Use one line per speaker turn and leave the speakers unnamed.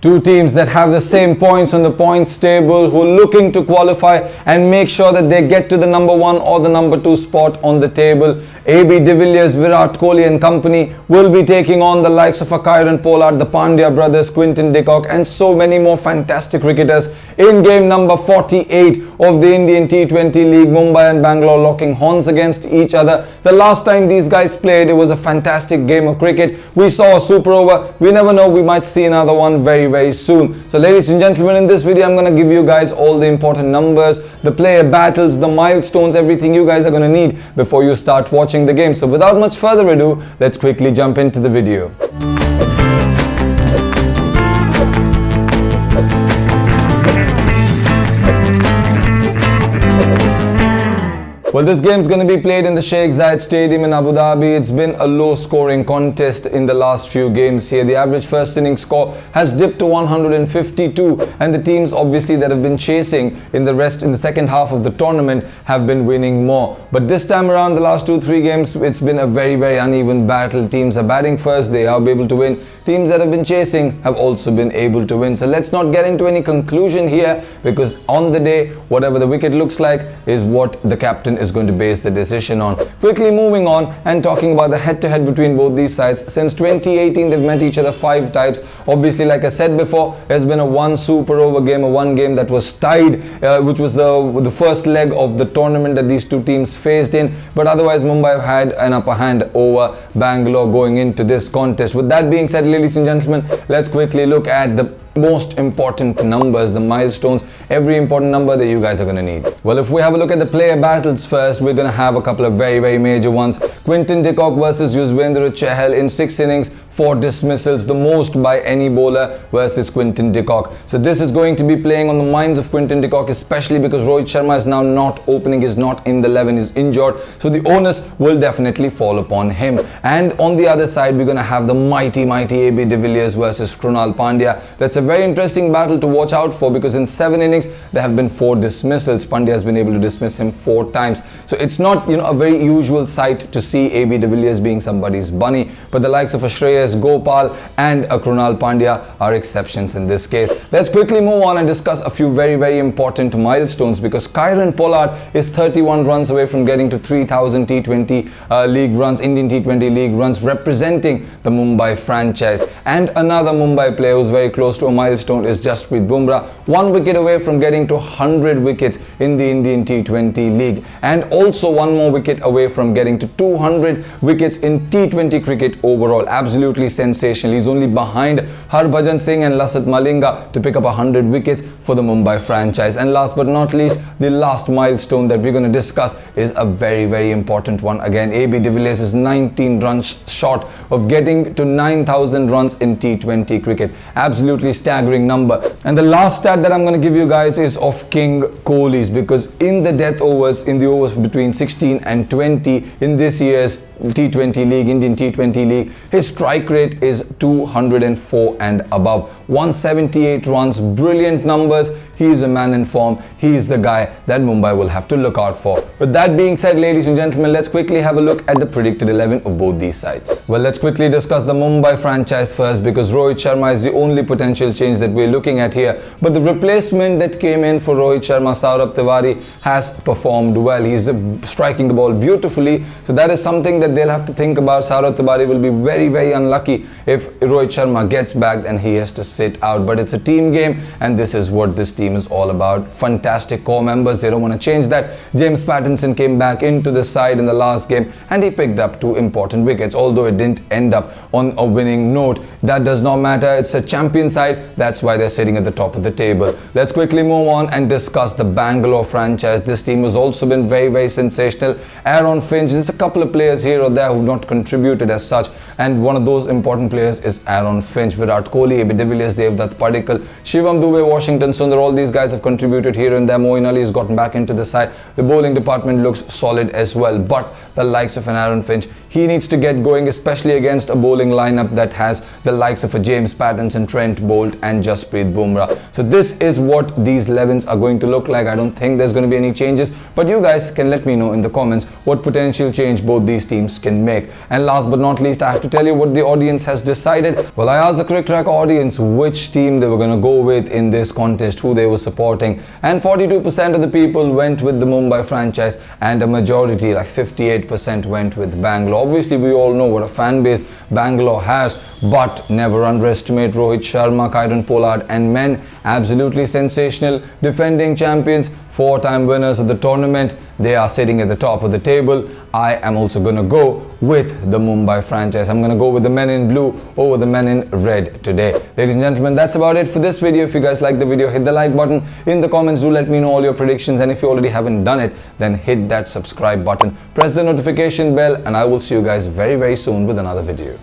Two teams that have the same points on the points table, who are looking to qualify and make sure that they get to the number 1 or the number 2 spot on the table. AB de Villiers, Virat Kohli and company will be taking on the likes of Kieron Pollard, the Pandya brothers, Quinton de Kock and so many more fantastic cricketers in game number 48 of the Indian T20 League. Mumbai and Bangalore locking horns against each other. The last time these guys played, it was a fantastic game of cricket. We saw a super over. We never know, we might see another one very soon. So ladies and gentlemen, in this video I'm going to give you guys all the important numbers, the player battles, the milestones, everything you guys are going to need before you start watching the game. So without much further ado, let's quickly jump into the video. Well, this game is going to be played in the Sheikh Zayed Stadium in Abu Dhabi. It's been a low-scoring contest in the last few games here. The average first inning score has dipped to 152, and the teams obviously that have been chasing in the second half of the tournament have been winning more. But this time around, the last 2-3 games, it's been a very uneven battle. Teams are batting first, they are able to win. Teams that have been chasing have also been able to win. So let's not get into any conclusion here, because on the day, whatever the wicket looks like is what the captain is going to base the decision on. Quickly moving on and talking about the head-to-head between both these sides. Since 2018, they've met each other 5 times. Obviously, like I said before, there's been a one super over game, one game that was tied, which was the first leg of the tournament that these two teams faced in. But otherwise, Mumbai had an upper hand over Bangalore going into this contest. With that being said, ladies and gentlemen, let's quickly look at the most important numbers, the milestones, every important number that you guys are going to need. Well, if we have a look at the player battles first, we're going to have a couple of very major ones. Quinton de Kock versus Yuzvendra Chahal in 6 innings, 4 dismissals, the most by any bowler versus Quinton de Kock. So this is going to be playing on the minds of Quinton de Kock, especially because Rohit Sharma is now not opening, is not in the 11, is injured. So the onus will definitely fall upon him. And on the other side, we're going to have the mighty AB de Villiers versus Krunal Pandya. That's a very interesting battle to watch out for, because in 7 innings, there have been 4 dismissals. Pandya has been able to dismiss him 4 times. So it's not, a very usual sight to see AB de Villiers being somebody's bunny, but the likes of Shreyas Gopal and Krunal Pandya are exceptions in this case. Let's quickly move on and discuss a few very important milestones, because Kieron Pollard is 31 runs away from getting to 3,000 T20 League runs, Indian T20 League runs, representing the Mumbai franchise. And another Mumbai player who's very close to a milestone is Jasprit Bumrah, 1 wicket away from getting to 100 wickets in the Indian T20 League, and also 1 more wicket away from getting to 200 wickets in T20 cricket overall. Absolutely sensational. He's only behind Harbhajan Singh and Lasat Malinga to pick up 100 wickets for the Mumbai franchise. And last but not least, the last milestone that we're going to discuss is a very important one. Again, AB de Villiers is 19 runs short of getting to 9,000 runs in T20 cricket. Absolutely staggering number. And the last stat that I'm going to give you guys is of King Kohli's, because in the death overs, in the overs between 16 and 20 in this year's T20 League, Indian T20 League, his strike rate is 204 and above. 178 runs, brilliant numbers. He is a man in form. He is the guy that Mumbai will have to look out for. With that being said, ladies and gentlemen, let's quickly have a look at the predicted 11 of both these sides. Well, let's quickly discuss the Mumbai franchise first, because Rohit Sharma is the only potential change that we're looking at here. But the replacement that came in for Rohit Sharma, Saurabh Tiwari, has performed well. He's striking the ball beautifully. So that is something that they'll have to think about. Saurabh Tiwari will be very unlucky if Rohit Sharma gets back and he has to sit out. But it's a team game, and this is what this team is all about. Fantastic core members. They don't want to change that. James Pattinson came back into the side in the last game, and he picked up 2 important wickets, although it didn't end up on a winning note. That does not matter. It's a champion side. That's why they're sitting at the top of the table. Let's quickly move on and discuss the Bangalore franchise. This team has also been very sensational. Aaron Finch, there's a couple of players here or there who've not contributed as such, and one of those important players is Aaron Finch. Virat Kohli, AB de Villiers, Devdutt Padikkal, Shivam Dube, Washington Sundar, all these guys have contributed here and there. Moeen Ali has gotten back into the side. The bowling department looks solid as well, but the likes of an Aaron Finch, he needs to get going, especially against a bowling lineup that has the likes of a James Pattinson, Trent Boult and Jasprit Bumrah. So this is what these 11s are going to look like. I don't think there's going to be any changes, but you guys can let me know in the comments what potential change both these teams can make. And last but not least, I have to tell you what the audience has decided. Well, I asked the Cricket Track audience which team they were going to go with in this contest, who they were supporting, and 42% of the people went with the Mumbai franchise, and a majority, like 58%, went with Bangalore. Obviously, we all know what a fan base Bangalore has, but never underestimate Rohit Sharma, Kieron Pollard and men. Absolutely sensational defending champions, 4-time winners of the tournament. They are sitting at the top of the table. I am also going to go with the Mumbai franchise. I'm going to go with the men in blue over the men in red today. Ladies and gentlemen, that's about it for this video. If you guys like the video, hit the like button. In the comments, do let me know all your predictions, and if you already haven't done it, then hit that subscribe button, press the notification bell, and I will see you guys very soon with another video.